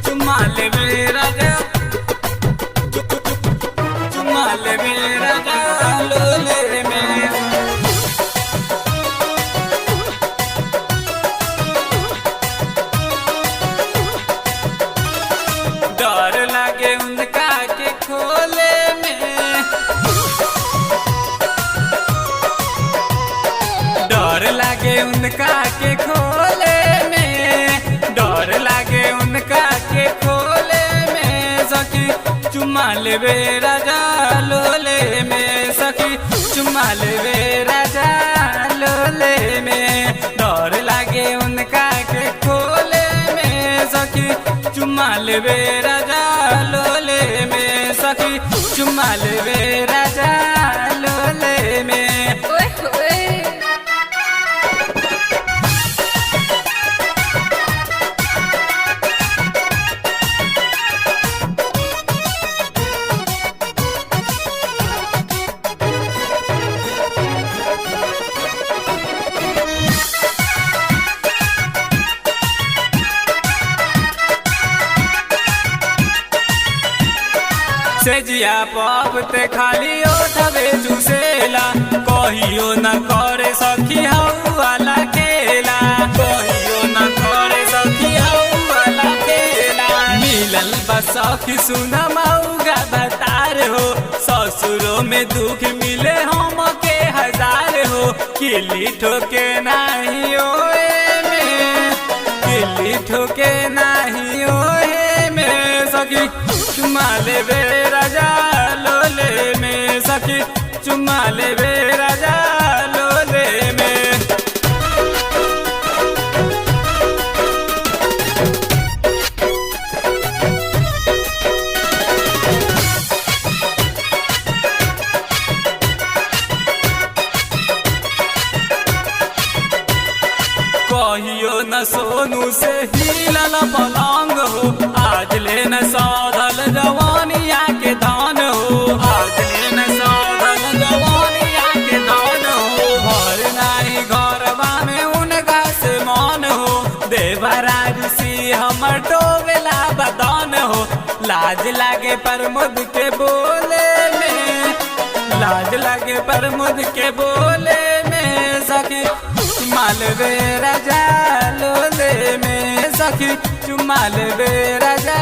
चुम्मा लेवे राजा, चुम्मा लेवे राजा लोले में। डर लागे उनका के खोले में, डर लागे उनका के खोले में, डर लागे उनका के खोले में। सखी चुम्मा लेवे राजा लोले में, सखी चुम्मा लेवे राजा लोले में। डर लागे उनका के खोले में, सखी चुम्मा लेवे राजा लोले में, सखी चुम्मा लेवे राजा लोले में। ओए होए से जिया पापते खाली ओठवे चुसेला, कहियो न करे सखी हऊ वाला खेला, कहियो न करे सखी हऊ वाला खेला। मिलल बा सखी सुना मऊगा बतार हो, ससुरों में दुख मिले हम के हजार हो। किली ठोके नाही ओए में, किली ठोके नाही ओए में। सखी चुम्मा लेवे राजा लोले में, सखी चुम्मा लेवे राजा लोले में। कहियो न सोनू से हिलल पलंग हो, आज ले न साधल जवानिया के धान हो, आज ले न साधल जवानिया के धान हो। घर नाही घरवा में उनका से मान हो, देवराज सी हमर टोवेला बदान हो। लाज लागे प्रमोद के बोले में, लाज लागे प्रमोद के बोले में। सखी चुम्मा लेवे राजा लोले में, सखी चुम्मा लेवे राजा।